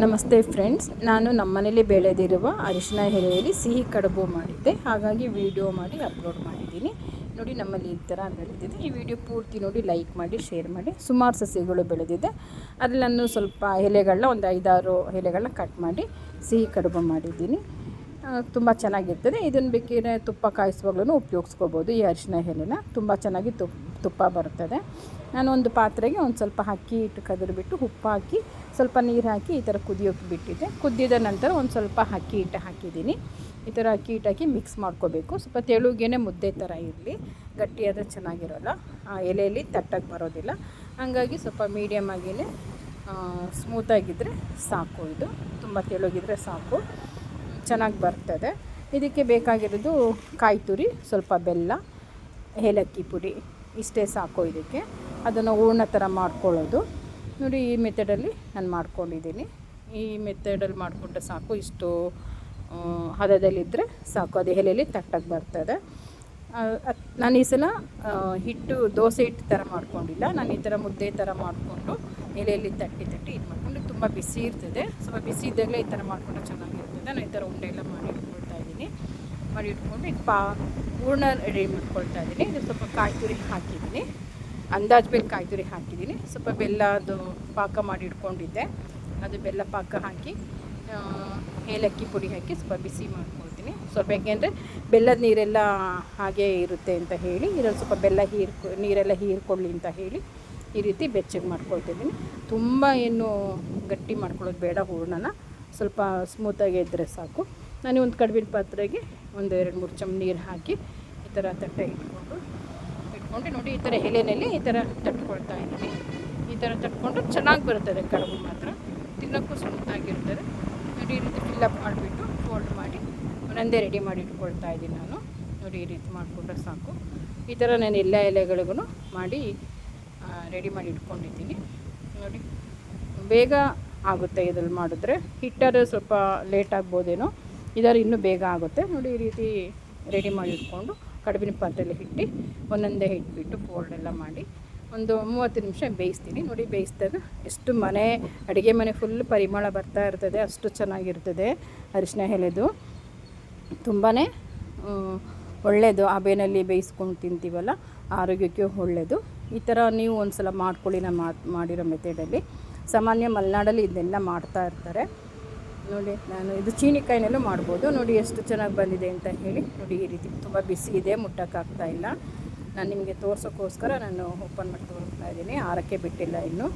ನಮಸ್ತೆ ಫ್ರೆಂಡ್ಸ್, ನಾನು ನಮ್ಮನೇಲಿ ಬೆಳೆದಿರುವ ಅರಿಶಿನ ಎಲೆಯಲ್ಲಿ ಸಿಹಿ ಕಡುಬು ಮಾಡಿದ್ದೆ. ಹಾಗಾಗಿ ವಿಡಿಯೋ ಮಾಡಿ ಅಪ್ಲೋಡ್ ಮಾಡಿದ್ದೀನಿ. ನೋಡಿ, ನಮ್ಮಲ್ಲಿ ಈ ಥರ ಬೆಳೆದಿದೆ. ಈ ವಿಡಿಯೋ ಪೂರ್ತಿ ನೋಡಿ, ಲೈಕ್ ಮಾಡಿ, ಶೇರ್ ಮಾಡಿ. ಸುಮಾರು ಸಸ್ಯಗಳು ಬೆಳೆದಿದೆ. ಅದರಲ್ಲಿ ನಾನು ಸ್ವಲ್ಪ ಎಲೆಗಳನ್ನ ಒಂದು 5-6 ಎಲೆಗಳನ್ನ ಕಟ್ ಮಾಡಿ ಸಿಹಿ ಕಡುಬು ಮಾಡಿದ್ದೀನಿ. ತುಂಬ ಚೆನ್ನಾಗಿರ್ತದೆ. ಇದನ್ನು ಬೇಕಿದ್ರೆ ತುಪ್ಪ ಕಾಯಿಸುವಾಗ್ಲೂ ಉಪಯೋಗಿಸ್ಕೋಬೋದು. ಈ ಅರಿಶಿನ ಎಲೆನ ತುಂಬ ಚೆನ್ನಾಗಿ ತುಪ್ಪ ಬರ್ತದೆ. ನಾನು ಒಂದು ಪಾತ್ರೆಗೆ ಒಂದು ಸ್ವಲ್ಪ ಅಕ್ಕಿ ಹಿಟ್ಟು ಕದರಿಬಿಟ್ಟು ಉಪ್ಪು ಹಾಕಿ ಸ್ವಲ್ಪ ನೀರು ಹಾಕಿ ಈ ಥರ ಕುದಿಯೋಕ್ಕೆ ಬಿಟ್ಟಿದ್ದೆ. ಕುದ್ದಿದ ನಂತರ ಒಂದು ಸ್ವಲ್ಪ ಅಕ್ಕಿ ಹಿಟ್ಟು ಹಾಕಿದ್ದೀನಿ. ಈ ಥರ ಅಕ್ಕಿ ಹಿಟ್ಟು ಹಾಕಿ ಮಿಕ್ಸ್ ಮಾಡ್ಕೋಬೇಕು. ಸ್ವಲ್ಪ ತೆಳುಗೇನೆ ಮುದ್ದೆ ಥರ ಇರಲಿ, ಗಟ್ಟಿಯಾದರೆ ಚೆನ್ನಾಗಿರೋಲ್ಲ, ಆ ಎಲೆಯಲ್ಲಿ ತಟ್ಟಕ್ಕೆ ಬರೋದಿಲ್ಲ. ಹಾಗಾಗಿ ಸ್ವಲ್ಪ ಮೀಡಿಯಮ್ ಆಗಿಯೇ ಸ್ಮೂತಾಗಿದ್ದರೆ ಸಾಕು. ಇದು ತುಂಬ ತೆಳುಗಿದ್ರೆ ಸಾಕು, ಚೆನ್ನಾಗಿ ಬರ್ತದೆ. ಇದಕ್ಕೆ ಬೇಕಾಗಿರೋದು ಕಾಯಿ ತುರಿ, ಸ್ವಲ್ಪ ಬೆಲ್ಲ, ಏಲಕ್ಕಿ ಪುಡಿ, ಇಷ್ಟೇ ಸಾಕು. ಇದಕ್ಕೆ ಅದನ್ನು ಹೂರ್ಣ ಥರ ಮಾಡ್ಕೊಳ್ಳೋದು. ನೋಡಿ, ಈ ಮೆಥಡಲ್ಲಿ ನಾನು ಮಾಡ್ಕೊಂಡಿದ್ದೀನಿ. ಈ ಮೆಥಡಲ್ಲಿ ಮಾಡಿಕೊಂಡ್ರೆ ಸಾಕು. ಇಷ್ಟು ಹದದಲ್ಲಿದ್ದರೆ ಸಾಕು, ಅದು ಎಲೆಯಲ್ಲಿ ತಟ್ಟಕ್ಕೆ ಬರ್ತದೆ. ನಾನು ಈ ಸಲ ಹಿಟ್ಟು ದೋಸೆ ಹಿಟ್ಟು ಥರ ಮಾಡ್ಕೊಂಡಿಲ್ಲ. ನಾನು ಈ ಥರ ಮುದ್ದೆ ಥರ ಮಾಡಿಕೊಂಡು ಎಲೆಯಲ್ಲಿ ತಟ್ಟಿ ಇದು ಮಾಡಿಕೊಂಡು, ತುಂಬ ಬಿಸಿ ಇರ್ತದೆ. ಸ್ವಲ್ಪ ಬಿಸಿ ಇದ್ದಾಗಲೇ ಈ ಥರ ಮಾಡಿಕೊಂಡ್ರೆ ಚೆನ್ನಾಗಿರ್ತದೆ. ನಾನು ಈ ಥರ ಉಂಡೆ ಎಲ್ಲ ಮಾಡಿ ಇಟ್ಕೊಳ್ತಾ ಇದ್ದೀನಿ. ಮಾಡಿ ಇಟ್ಕೊಂಡು ಇದು ಹೂರ್ಣ ರೆಡಿ ಮಾಡ್ಕೊಳ್ತಾ ಇದ್ದೀನಿ. ಇದು ಸ್ವಲ್ಪ ಕಾಯಿ ತುರಿ ಹಾಕಿದ್ದೀನಿ, ಅಂದಾಜು ಮೇಲೆ ಕಾಯಿ ತುರಿ ಹಾಕಿದ್ದೀನಿ. ಸ್ವಲ್ಪ ಬೆಲ್ಲದು ಪಾಕ ಮಾಡಿ ಇಟ್ಕೊಂಡಿದ್ದೆ, ಅದು ಬೆಲ್ಲ ಪಾಕ ಹಾಕಿ ಏಲಕ್ಕಿ ಪುಡಿ ಹಾಕಿ ಸ್ವಲ್ಪ ಬಿಸಿ ಮಾಡ್ಕೊಳ್ತೀನಿ. ಸ್ವಲ್ಪ ಏಕೆಂದರೆ ಬೆಲ್ಲದ ನೀರೆಲ್ಲ ಹಾಗೇ ಇರುತ್ತೆ ಅಂತ ಹೇಳಿ, ಇದರಲ್ಲಿ ಸ್ವಲ್ಪ ಬೆಲ್ಲ ನೀರೆಲ್ಲ ಹೀರ್ಕೊಳ್ಳಿ ಅಂತ ಹೇಳಿ ಈ ರೀತಿ ಬೆಚ್ಚಗೆ ಮಾಡ್ಕೊಳ್ತಿದ್ದೀನಿ. ತುಂಬ ಏನು ಗಟ್ಟಿ ಮಾಡ್ಕೊಳ್ಳೋದು ಬೇಡ. ಹೂರ್ಣನ ಸ್ವಲ್ಪ ಸ್ಮೂತಾಗಿ ಇದ್ದರೆ ಸಾಕು. ನಾನು ಒಂದು ಕಡುಬಿನ ಪಾತ್ರೆಗೆ ಒಂದು 2-3 ಚಮಚ ನೀರು ಹಾಕಿ ಈ ಥರ ತಟ್ಟೆ ಇಟ್ಕೊಂಡು ನೋಡಿ, ಈ ಥರ ಎಲೆಯಲ್ಲಿ ಈ ಥರ ತಟ್ಕೊಳ್ತಾ ಇದ್ದೀನಿ. ಈ ಥರ ತಟ್ಕೊಂಡು ಚೆನ್ನಾಗಿ ಬರ್ತದೆ ಕಡುಬು, ಮಾತ್ರ ತಿನ್ನೋಕ್ಕೂ ಸ್ಮೂತಾಗಿರ್ತದೆ. ನೋಡಿ, ಈ ರೀತಿ ಫಿಲ್ಲಪ್ ಮಾಡಿಬಿಟ್ಟು ಫೋಲ್ಡ್ ಮಾಡಿ ಒಂದೊಂದೇ ರೆಡಿ ಮಾಡಿ ಇಟ್ಕೊಳ್ತಾ ಇದ್ದೀನಿ ನಾನು. ನೋಡಿ, ಈ ರೀತಿ ಮಾಡಿಕೊಂಡ್ರೆ ಸಾಕು. ಈ ಥರ ನಾನು ಎಲ್ಲ ಎಲೆಗಳಿಗೂ ಮಾಡಿ ರೆಡಿ ಮಾಡಿ ಇಟ್ಕೊಂಡಿದ್ದೀನಿ. ನೋಡಿ, ಬೇಗ ಆಗುತ್ತೆ ಇದರಲ್ಲಿ ಮಾಡಿದ್ರೆ. ಹಿಟ್ಟಾದ್ರೆ ಸ್ವಲ್ಪ ಲೇಟ್ ಆಗ್ಬೋದೇನೋ, ಇದರ ಇನ್ನೂ ಬೇಗ ಆಗುತ್ತೆ. ನೋಡಿ, ಈ ರೀತಿ ರೆಡಿ ಮಾಡಿ ಇಟ್ಕೊಂಡು ಕಡುಬಿನ ಪಾತ್ರೆಯಲ್ಲಿ ಇಟ್ಟು ಒಂದೊಂದೇ ಇಟ್ಬಿಟ್ಟು ಫೋಲ್ಡ್ ಎಲ್ಲ ಮಾಡಿ ಒಂದು 30 ನಿಮಿಷ ಬೇಯಿಸ್ತೀನಿ. ನೋಡಿ, ಬೇಯಿಸಿದಾಗ ಎಷ್ಟು ಅಡುಗೆ ಮನೆ ಫುಲ್ ಪರಿಮಳ ಬರ್ತಾ ಇರ್ತದೆ, ಅಷ್ಟು ಚೆನ್ನಾಗಿರ್ತದೆ. ಅರಿಶಿನ ಎಲೆದು ತುಂಬಾ ಒಳ್ಳೆಯದು. ಹಬೆಯಲ್ಲಿ ಬೇಯಿಸ್ಕೊಂಡು ತಿಂತೀವಲ್ಲ, ಆರೋಗ್ಯಕ್ಕೆ ಒಳ್ಳೆಯದು. ಈ ಥರ ನೀವು ಒಂದು ಸಲ ಮಾಡ್ಕೊಳ್ಳಿ. ನಾನು ಮಾಡಿರೋ ಮೆಥಡಲ್ಲಿ. ಸಾಮಾನ್ಯ ಮಲೆನಾಡಲ್ಲಿ ಇದನ್ನೆಲ್ಲ ಮಾಡ್ತಾ ಇರ್ತಾರೆ. ನೋಡಿ, ನಾನು ಇದು ಚೀನಿಕಾಯಿನಲ್ಲೂ ಮಾಡ್ಬೋದು. ನೋಡಿ ಎಷ್ಟು ಚೆನ್ನಾಗಿ ಬಂದಿದೆ ಅಂತ ಹೇಳಿ. ನೋಡಿ, ಈ ರೀತಿ ತುಂಬ ಬಿಸಿ ಇದೆ, ಮುಟ್ಟಕ್ಕಾಗ್ತಾ ಇಲ್ಲ. ನಾನು ನಿಮಗೆ ತೋರ್ಸೋಕ್ಕೋಸ್ಕರ ನಾನು ಓಪನ್ ಮಾಡಿ ತೋರಿಸ್ತಾ ಇದ್ದೀನಿ. ಆರಕ್ಕೆ ಬಿಟ್ಟಿಲ್ಲ ಇನ್ನೂ.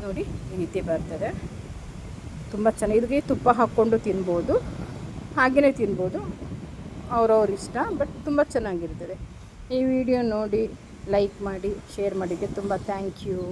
ನೋಡಿ, ಈ ರೀತಿ ಬರ್ತದೆ. ತುಂಬ ಚೆನ್ನಾಗಿ. ಇದಕ್ಕೆ ತುಪ್ಪ ಹಾಕ್ಕೊಂಡು ತಿನ್ಬೋದು, ಹಾಗೆಯೇ ತಿನ್ಬೋದು, ಅವ್ರವ್ರ ಇಷ್ಟ. ಬಟ್ ತುಂಬ ಚೆನ್ನಾಗಿರ್ತದೆ. ಈ ವಿಡಿಯೋ ನೋಡಿ, ಲೈಕ್ ಮಾಡಿ, ಶೇರ್ ಮಾಡಿದ್ದಕ್ಕೆ ತುಂಬ ಥ್ಯಾಂಕ್ ಯು.